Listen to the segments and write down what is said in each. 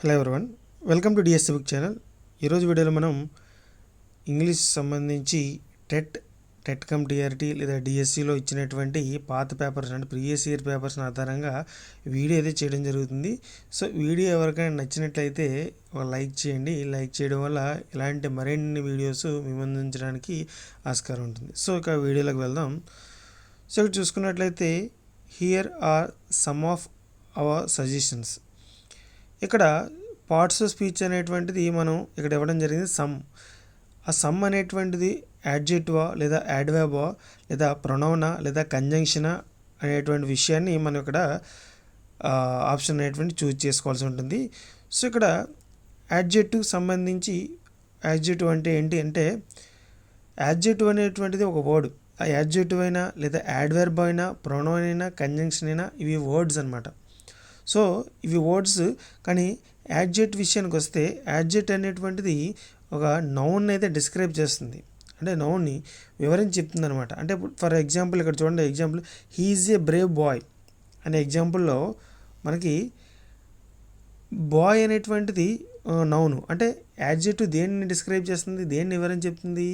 Hello everyone, welcome to DSC book channel. ఈరోజు వీడియోలో మనం ఇంగ్లీష్ సంబంధించి టెట్ కమ్ టీఆర్టీ లేదా డిఎస్సిలో ఇచ్చినటువంటి పాత పేపర్స్ అంటే ప్రీవియస్ ఇయర్ పేపర్స్ ఆధారంగా వీడియో అయితే చేయడం జరుగుతుంది. సో వీడియో ఎవరికైనా నచ్చినట్లయితే ఒక లైక్ చేయండి. లైక్ చేయడం వల్ల ఇలాంటి మరిన్ని వీడియోస్ మేము అందించడానికి ఆస్కారం ఉంటుంది. సో ఇక వీడియోలోకి వెళ్దాం. సో ఇక్కడ చూసుకున్నట్లయితే here are some of our suggestions. ఇక్కడ పార్ట్స్ ఆఫ్ స్పీచ్ అనేటువంటిది మనం ఇక్కడ ఇవ్వడం జరిగింది సమ్. ఆ సమ్ అనేటువంటిది యాడ్జెక్టివా లేదా యాడ్వర్బా లేదా ప్రొనౌనా లేదా కంజంక్షనా అనేటువంటి విషయాన్ని మనం ఇక్కడ ఆప్షన్ అనేటువంటి చూజ్ చేసుకోవాల్సి ఉంటుంది. సో ఇక్కడ యాడ్జెక్టివ్ సంబంధించి యాడ్జెక్టివ్ అంటే ఏంటి అంటే యాడ్జెక్టివ్ అనేటువంటిది ఒక వర్డ్. ఆ యాడ్జెక్టివ్ అయినా లేదా యాడ్వర్బ్ అయినా ప్రొనౌన్ అయినా కంజంక్షన్ అయినా ఇవి వర్డ్స్ అనమాట. సో ఇవి వర్డ్స్. కానీ యాడ్జెక్ట్ విషయానికి వస్తే యాడ్జెక్ట్ అనేటువంటిది ఒక నౌన్ అయితే డిస్క్రైబ్ చేస్తుంది, అంటే నౌన్ని వివరించి చెప్తుంది అనమాట. అంటే ఫర్ ఎగ్జాంపుల్ ఇక్కడ చూడండి, example he is a brave boy అనే ఎగ్జాంపుల్లో మనకి బాయ్ అనేటువంటిది నౌను. అంటే యాడ్జెక్టివ్ దేన్ని డిస్క్రైబ్ చేస్తుంది, దేన్ని వివరించి చెప్తుంది,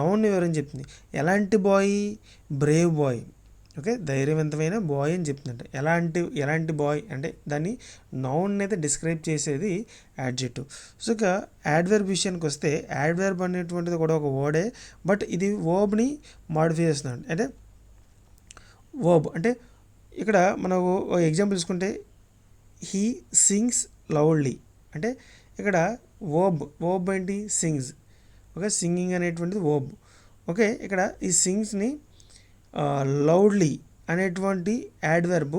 నౌన్ని వివరించి చెప్తుంది. ఎలాంటి బాయ్? Brave boy. ఓకే, ధైర్యవంతమైన బాయ్ అని చెప్తుందంట. ఎలాంటి బాయ్ అంటే దాన్ని నౌన్ అయితే డిస్క్రైబ్ చేసేది యాడ్జెక్టివ్. సో ఇక యాడ్వర్బ్ విషయానికి వస్తే యాడ్వర్బ్ అనేటువంటిది కూడా ఒక వర్డే, బట్ ఇది వర్బ్ని మాడిఫై చేస్తుంది. అంటే వర్బ్ అంటే ఇక్కడ మనకు ఎగ్జాంపుల్ తీసుకుంటే హీ సింగ్స్ లౌడ్లీ అంటే ఇక్కడ వర్బ్ ఏంటి? సింగ్స్. ఓకే, సింగింగ్ అనేటువంటిది వర్బ్. ఓకే, ఇక్కడ ఈ సింగ్స్ని లౌడ్లీ అనేటువంటి యాడ్వర్బ్.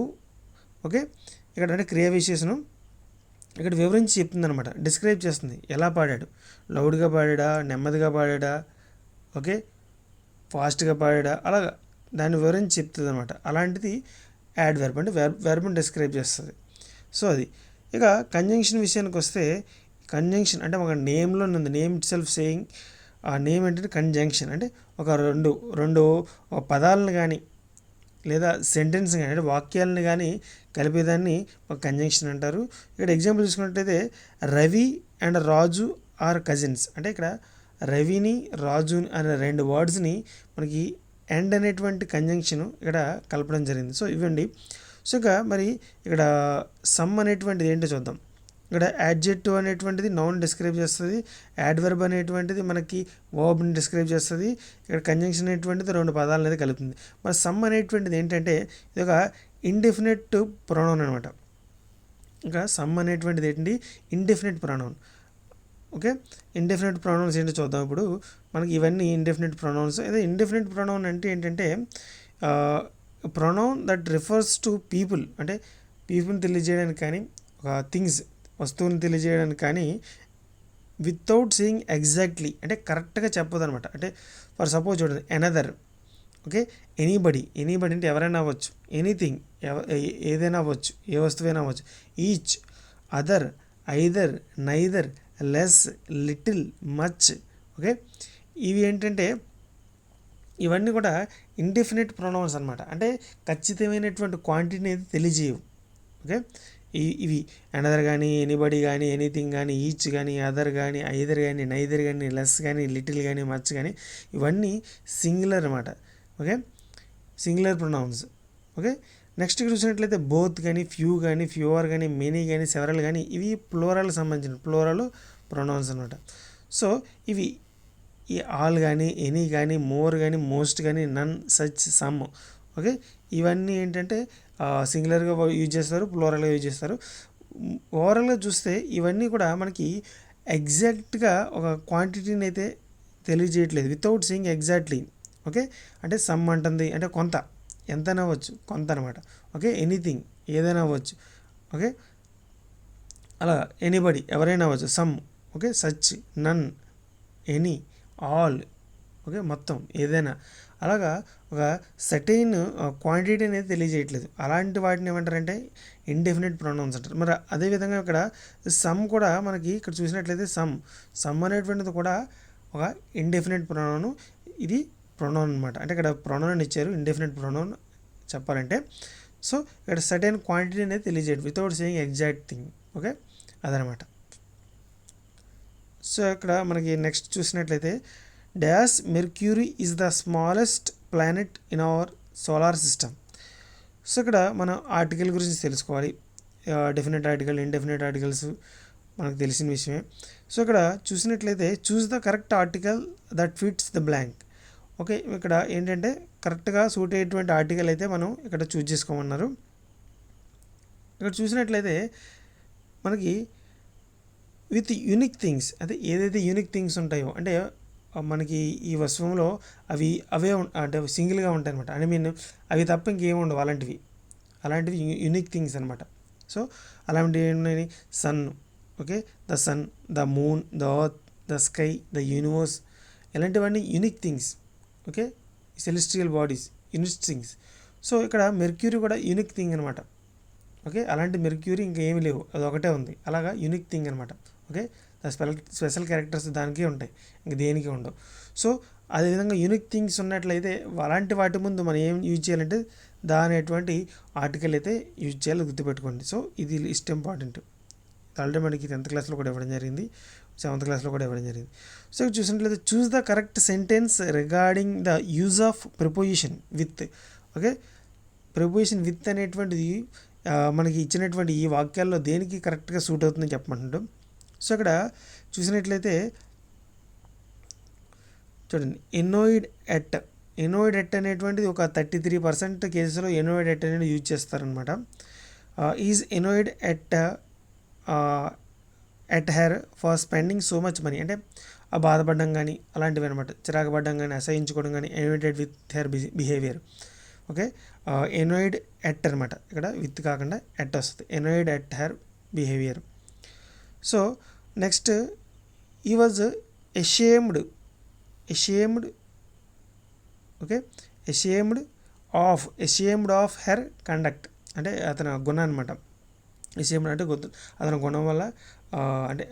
ఓకే, ఇక్కడ అంటే క్రియ విశేషణం ఇక్కడ వివరించి చెప్తుంది అనమాట, డిస్క్రైబ్ చేస్తుంది. ఎలా పాడాడు, లౌడ్గా పాడా, నెమ్మదిగా పాడా, ఓకే, ఫాస్ట్గా పాడా, అలాగా దాన్ని వివరించి చెప్తుంది అనమాట. అలాంటిది యాడ్వర్బ్ అంటే వెర్బ్ని డిస్క్రైబ్ చేస్తుంది. సో అది. ఇక కంజంక్షన్ విషయానికి వస్తే కంజంక్షన్ అంటే ఒక నేమ్లో ఉంది, నేమ్ ఇట్ సెల్ఫ్ సేయింగ్. ఆ నేమ్ ఏంటంటే కంజంక్షన్ అంటే ఒక రెండు పదాలను కానీ లేదా సెంటెన్స్ కానీ అంటే వాక్యాలను కానీ కలిపేదాన్ని ఒక కంజంక్షన్ అంటారు. ఇక్కడ ఎగ్జాంపుల్ చూసుకున్నట్లయితే Ravi and Raju are cousins అంటే ఇక్కడ రవిని రాజు అనే రెండు వర్డ్స్ని మనకి ఎండ్ అనేటువంటి కంజంక్షన్ ఇక్కడ కలపడం జరిగింది. సో ఇవ్వండి. సో ఇక మరి ఇక్కడ సమ్ అనేటువంటిది ఏంటో చూద్దాం. ఇక్కడ యాడ్జెక్టివ్ అనేటువంటిది నౌన్ డిస్క్రైబ్ చేస్తుంది, యాడ్వర్బ్ అనేటువంటిది మనకి వర్బ్ని డిస్క్రైబ్ చేస్తుంది, ఇక్కడ కంజంక్షన్ అనేటువంటిది రెండు పదాలు అనేది కలుపుతుంది. మరి సమ్ అనేటువంటిది ఏంటంటే ఇది ఒక ఇండెఫినెట్ ప్రొనౌన్ అనమాట. ఇంకా సమ్ అనేటువంటిది ఏంటి? Indefinite pronoun. Okay, indefinite pronouns ఏంటో చూద్దాం. ఇప్పుడు మనకి ఇవన్నీ ఇండెఫినెట్ ప్రొనౌన్స్. అదే ఇండెఫినెట్ ప్రొనౌన్ అంటే ఏంటంటే pronoun that refers to people అంటే పీపుల్ని తెలియజేయడానికి కానీ ఒక థింగ్స్ వస్తువుని తెలియజేయడానికి కానీ వితౌట్ సేయింగ్ ఎగ్జాక్ట్లీ అంటే కరెక్ట్గా చెప్పదు అనమాట. అంటే ఫర్ సపోజ్ చూడండి, ఎనదర్. ఓకే, ఎనీబడి అంటే ఎవరైనా అవ్వచ్చు, ఎనీథింగ్ ఏదైనా అవ్వచ్చు, ఏ వస్తువైనా అవ్వచ్చు. Each, other, either, neither, less, little, much. Okay, ఇవి ఏంటంటే ఇవన్నీ కూడా ఇండెఫినెట్ ప్రొనౌన్స్ అనమాట. అంటే ఖచ్చితమైనటువంటి క్వాంటిటీని అయితే తెలియజేయవు. ఓకే, ఇవి అనదర్ కానీ, ఎనీబడి కానీ, ఎనీథింగ్ కానీ, ఈచ్ కానీ, అదర్ కానీ, ఐదర్ కానీ, నైదర్ కానీ, లెస్ కానీ, లిటిల్ కానీ, మచ్ కానీ ఇవన్నీ సింగులర్ అనమాట. Okay, singular pronouns. Okay, next ఇక్కడ చూసినట్లయితే బోత్ కానీ, ఫ్యూ కానీ, ఫ్యూవర్ కానీ, మెనీ కానీ, సెవరల్ కానీ ఇవి ప్లోరల్కి సంబంధించిన ప్లోరల్ ప్రొనౌన్స్ అనమాట. సో ఇవి ఈ ఆల్ కానీ, ఎనీ కానీ, మోర్ కానీ, మోస్ట్ కానీ, నన్, సచ్, సమ్. ఓకే, ఇవన్నీ ఏంటంటే సింగులర్గా యూజ్ చేస్తారు, ప్లోరల్గా యూజ్ చేస్తారు. ఓవరాల్గా చూస్తే ఇవన్నీ కూడా మనకి ఎగ్జాక్ట్గా ఒక క్వాంటిటీని అయితే తెలియజేయట్లేదు, వితౌట్ సీయింగ్ ఎగ్జాక్ట్లీ. ఓకే, అంటే సమ్ అంటుంది అంటే కొంత, ఎంతైనా అవ్వచ్చు, కొంత అనమాట. ఓకే, ఎనీథింగ్ ఏదైనా అవ్వచ్చు. ఓకే, అలా ఎనీబడి ఎవరైనా అవ్వచ్చు, సమ్. ఓకే, సచ్, నన్, ఎనీ, ఆల్. ఓకే, మొత్తం ఏదైనా. అలాగా ఒక సర్టైన్ క్వాంటిటీ అనేది తెలియజేయట్లేదు. అలాంటి వాటిని ఏమంటారంటే ఇండెఫినెట్ ప్రొనౌన్స్ అంటారు. మరి అదేవిధంగా ఇక్కడ సమ్ కూడా మనకి ఇక్కడ చూసినట్లయితే సమ్ అనేటువంటిది కూడా ఒక ఇండెఫినెట్ ప్రొనౌన్. ఇది ప్రొనౌన్ అనమాట. అంటే ఇక్కడ ప్రొనౌన్ ఇచ్చారు, ఇండెఫినెట్ ప్రొనౌన్ చెప్పాలంటే. సో ఇక్కడ సర్టైన్ క్వాంటిటీ అనేది తెలియజేయడం without saying exact thing. Okay, అదనమాట. సో ఇక్కడ మనకి నెక్స్ట్ చూసినట్లయితే dash mercury is the smallest planet in our solar system. So ఇక్కడ మనం ఆర్టికల్ గురించి తెలుసుకోవాలి. డెఫినెట్ ఆర్టికల్, ఇండెఫినెట్ ఆర్టికల్స్ మనకు తెలిసిన విషయమే. సో ఇక్కడ చూసినట్లయితే choose the correct article that fits the blank. Okay, ఇక్కడ ఏంటంటే కరెక్ట్గా సూట్ అయ్యేటువంటి ఆర్టికల్ అయితే మనం ఇక్కడ చూస్ చేసుకోమన్నారు. ఇక్కడ చూసినట్లయితే మనకి విత్ యూనిక్ థింగ్స్, అంటే ఏదైతే యూనిక్ థింగ్స్ ఉంటాయో, అంటే మనకి ఈ వస్తువులో అవే అంటే సింగిల్గా ఉంటాయి అనమాట. ఐ మీన్ అవి తప్ప ఇంకేమి ఉండవు అలాంటివి యూనిక్ థింగ్స్ అనమాట. సో అలాంటివి ఏమున్నాయి? Sun, okay, the sun, the moon, the earth, the sky, the universe, ఇలాంటివన్నీ unique things. Okay, celestial bodies, unique things. So ఇక్కడ మెర్క్యూరీ కూడా యూనిక్ థింగ్ అనమాట. ఓకే, అలాంటి మెర్క్యూరీ ఇంకేమీ లేవు, అది ఒకటే ఉంది. అలాగా యూనిక్ థింగ్ అనమాట. ఓకే, స్పెషల్ క్యారెక్టర్స్ దానికే ఉంటాయి, ఇంక దేనికి ఉండవు. సో అదేవిధంగా యూనిక్ థింగ్స్ ఉన్నట్లయితే అలాంటి వాటి ముందు మనం ఏం యూజ్ చేయాలంటే దాని అటువంటి ఆర్టికల్ అయితే యూజ్ చేయాలి, గుర్తుపెట్టుకోండి. సో ఇది లిస్ట్ ఇంపార్టెంట్. ఆల్రెడీ మనకి 10th క్లాస్లో కూడా ఇవ్వడం జరిగింది, 7th క్లాస్లో కూడా ఇవ్వడం జరిగింది. సో చూసినట్లయితే choose the correct sentence regarding the use of preposition with. Okay, preposition with అనేటువంటిది మనకి ఇచ్చినటువంటి ఈ వాక్యాల్లో దేనికి కరెక్ట్గా సూట్ అవుతుందని చెప్పమంటాడు. సో ఇక్కడ చూసినట్లయితే చూడండి, ఎనోయిడ్ ఎట్ అనేటువంటిది ఒక 33% కేసెస్లో ఎనోయిడ్ ఎట్ అనేది యూజ్ చేస్తారనమాట. Is annoyed at her for spending so much money, అంటే ఆ బాధపడడం కానీ అలాంటివి అనమాట, చిరాకు పడడం కానీ, అసహించుకోవడం కానీ, annoyed with her behaviour. Okay, annoyed at అనమాట, ఇక్కడ విత్ కాకుండా ఎట్ వస్తుంది, annoyed at her behaviour. So next, ఈ was ashamed, okay, ashamed of her conduct, అంటే అతని గుణం అనమాట. ఎషేమ్డ్ అంటే అతని గుణం వల్ల అంటే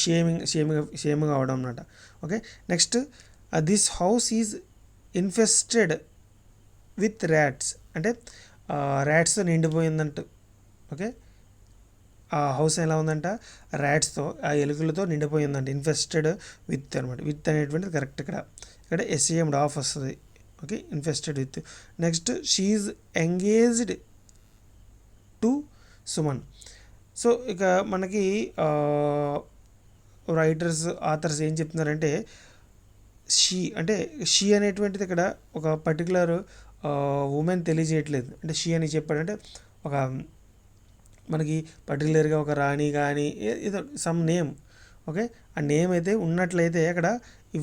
షేమింగ్ అవడం అనమాట. Okay, next, this house is infested with rats, అంటే ర్యాట్స్తో నిండిపోయిందంట. ఓకే, ఆ హౌస్ ఎలా ఉందంట, ర్యాట్స్తో, ఆ ఎలుకలతో నిండిపోయిందంట. ఇన్ఫెస్టెడ్ విత్ అనమాట, విత్ అనేటువంటిది కరెక్ట్. ఇక్కడ ఎస్ఏఎండ్ ఆఫ్ వస్తుంది. Okay, infested with. Next, she is engaged to Suman. So ఇక మనకి ఆథర్స్ ఏం చెప్తున్నారంటే షీ అనేటువంటిది ఇక్కడ ఒక పర్టికులర్ ఉమెన్ తెలియజేయట్లేదు. అంటే షీ అని చెప్పాడంటే ఒక మనకి పర్టికులర్గా ఒక రాణి కానీ ఏదో సమ్ నేమ్. ఓకే, ఆ నేమ్ అయితే ఉన్నట్లయితే అక్కడ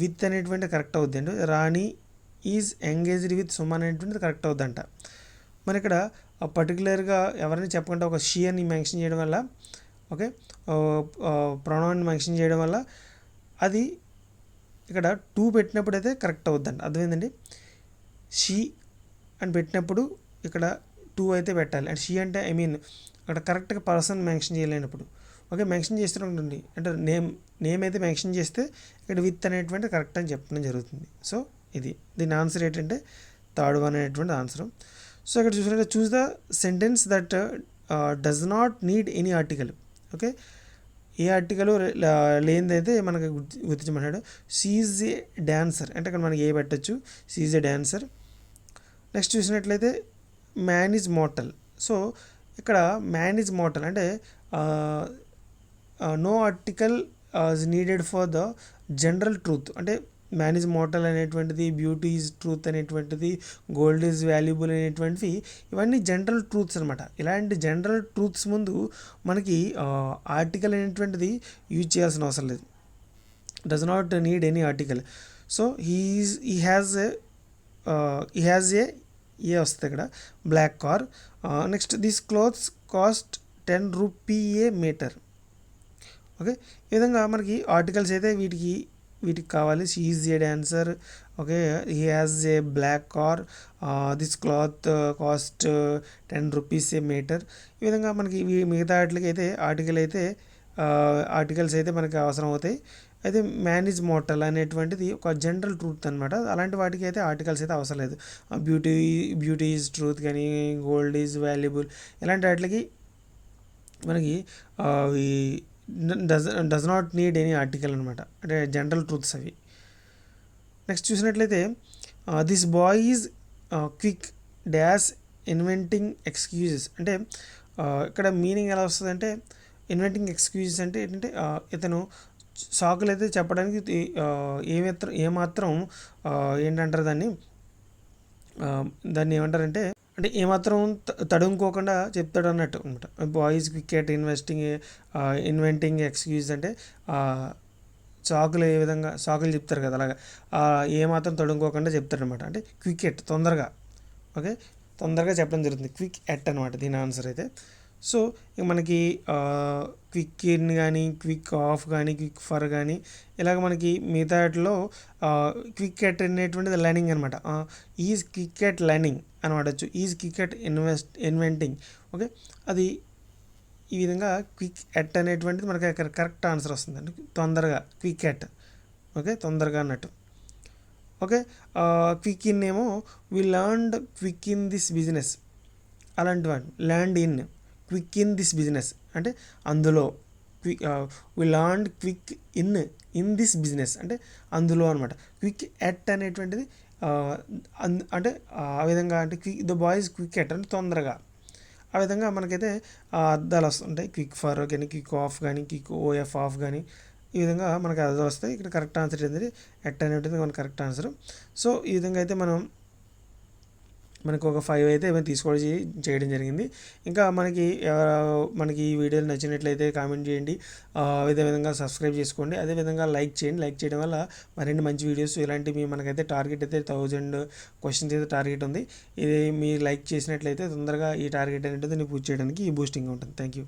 విత్ అనేటువంటి కరెక్ట్ అవుద్ది. అంటే రాణి ఈజ్ ఎంగేజ్డ్ విత్ సుమన్ అనేటువంటిది కరెక్ట్ అవుద్దంట. మరి ఇక్కడ పర్టికులర్గా ఎవరైనా చెప్పకుండా ఒక షీ అని మెన్షన్ చేయడం వల్ల, ఓకే, ప్రొనౌన్ మెన్షన్ చేయడం వల్ల అది ఇక్కడ టూ పెట్టినప్పుడు అయితే కరెక్ట్ అవుద్దంట. అర్థమైందండి? షీ అని పెట్టినప్పుడు ఇక్కడ టూ అయితే పెట్టాలి. అండ్ షీ అంటే ఐ మీన్ అక్కడ కరెక్ట్గా పర్సన్ మెన్షన్ చేయలేనప్పుడు. ఓకే, మెన్షన్ చేస్తుంటుంది అంటే నేమ్ అయితే మెన్షన్ చేస్తే ఇక్కడ విత్ అనేటువంటి కరెక్ట్ అని చెప్పడం జరుగుతుంది. సో దీని ఆన్సర్ ఏంటంటే థర్డ్ వన్ అనేటువంటి ఆన్సర్. సో ఇక్కడ చూసినట్టు choose the sentence that does not need any article. Okay, ఏ ఆర్టికల్ లేనిదైతే మనకు గుర్తించమన్నాడు. షీ ఈజ్ ఏ డాన్సర్, అంటే ఇక్కడ మనకి ఏ పెట్టచ్చు, she is a dancer. Next చూసినట్లయితే మ్యాన్ ఈజ్ మోర్టల్. సో ఇక్కడ మ్యాన్ ఈజ్ మోర్టల్ అంటే no article is needed for the general truth. అంటే మ్యాన్ ఈజ్ మోర్టల్ అనేటువంటిది, బ్యూటీ ఈజ్ ట్రూత్ అనేటువంటిది, గోల్డ్ ఈజ్ వాల్యుబుల్ అనేటువంటివి ఇవన్నీ జనరల్ ట్రూత్స్ అనమాట. ఇలాంటి జనరల్ ట్రూత్స్ ముందు మనకి ఆర్టికల్ అనేటువంటిది యూజ్ చేయాల్సిన అవసరం లేదు. Does not need any article. So he has a వస్తుంది ఇక్కడ black car. Next, this clothes cost 10 rupee a metre. Okay, ఈ విధంగా మనకి ఆర్టికల్స్ అయితే వీటికి కావాలి. She is a dancer. Okay, he has a black car. This cloth cost 10 rupees a metre. ఈ విధంగా మనకి మిగతా వాటికి అయితే ఆర్టికల్స్ అయితే మనకి అవసరం అవుతాయి. అయితే మ్యాన్ ఈజ్ మోర్టల్ అనేటువంటిది ఒక జనరల్ ట్రూత్ అనమాట. అలాంటి వాటికి అయితే ఆర్టికల్స్ అయితే అవసరం లేదు. బ్యూటీ ఈజ్ ట్రూత్ కానీ, గోల్డ్ ఈజ్ వాల్యుబుల్ ఇలాంటి వాటికి మనకి ఈ does not need any article అనమాట, అంటే జనరల్ ట్రూత్స్ అవి. నెక్స్ట్ చూసినట్లయితే this boy is quick dash inventing excuses. అంటే ఇక్కడ మీనింగ్ ఎలా వస్తుంది అంటే, ఇన్వెంటింగ్ ఎక్స్క్యూజెస్ అంటే ఏంటంటే ఇతను సాకులు అయితే చెప్పడానికి ఏమాత్రం ఏంటంటారు దాన్ని, ఏమంటారంటే అంటే ఏమాత్రం తడుముకోకుండా చెప్తాడు అన్నట్టు అనమాట. Boys quick at inventing excuse అంటే సాకులు ఏ విధంగా సాకులు చెప్తారు కదా, అలాగా ఏమాత్రం తడుముకోకుండా చెప్తాడనమాట. అంటే క్విక్ ఎట్ తొందరగా, ఓకే, తొందరగా చెప్పడం జరుగుతుంది. క్విక్ ఎట్ అనమాట దీని ఆన్సర్ అయితే. సో ఇక మనకి క్విక్ ఇన్ కానీ, క్విక్ ఆఫ్ కానీ, క్విక్ ఫర్ కానీ, ఇలాగ మనకి మిగతా వాటిలో క్విక్ ఎట్ అనేటువంటిది లర్నింగ్ అనమాట. ఈజ్ క్విక్ ఎట్ లర్నింగ్ అని వాడచ్చు, is quick at inventing. Okay, అది ఈ విధంగా క్విక్ ఎట్ అనేటువంటిది మనకి అక్కడ కరెక్ట్ ఆన్సర్ వస్తుందండి, తొందరగా క్విక్ ఎట్. ఓకే, తొందరగా అన్నట్టు. ఓకే, క్విక్ ఇన్ ఏమో we learned quick in this business, అలాంటి వాడు land in quick in this business అంటే అందులో. We learned quick in this business అంటే అందులో అనమాట. క్విక్ ఎట్ అనేటువంటిది అంటే ఆ విధంగా, అంటే ద బాయ్స్ క్విక్ ఎట్ అంటే తొందరగా. ఆ విధంగా మనకైతే అర్థాలు వస్తుంటాయి. క్విక్ ఫర్ కానీ, క్విక్ ఆఫ్ కానీ, క్విక్ ఓఎఫ్ ఆఫ్ కానీ, ఈ విధంగా మనకు అర్థాలు వస్తాయి. ఇక్కడ కరెక్ట్ ఆన్సర్ ఏంటంటే ఎట్ అనేటువంటిది మనకు కరెక్ట్ ఆన్సర్. సో ఈ విధంగా అయితే మనకు ఒక 5 అయితే ఏమైనా తీసుకోవడం చేయడం జరిగింది. ఇంకా మనకి ఈ వీడియోలు నచ్చినట్లయితే కామెంట్ చేయండి, అదేవిధంగా సబ్స్క్రైబ్ చేసుకోండి, అదేవిధంగా లైక్ చేయండి. లైక్ చేయడం వల్ల మరిన్ని మంచి వీడియోస్ ఇలాంటివి మనకైతే టార్గెట్ అయితే 1000 క్వశ్చన్స్ అయితే టార్గెట్ ఉంది. ఇది మీరు లైక్ చేసినట్లయితే తొందరగా ఈ టార్గెట్ అనేది పూర్తి చేయడానికి ఈ బూస్టింగ్ ఉంటుంది. Thank you.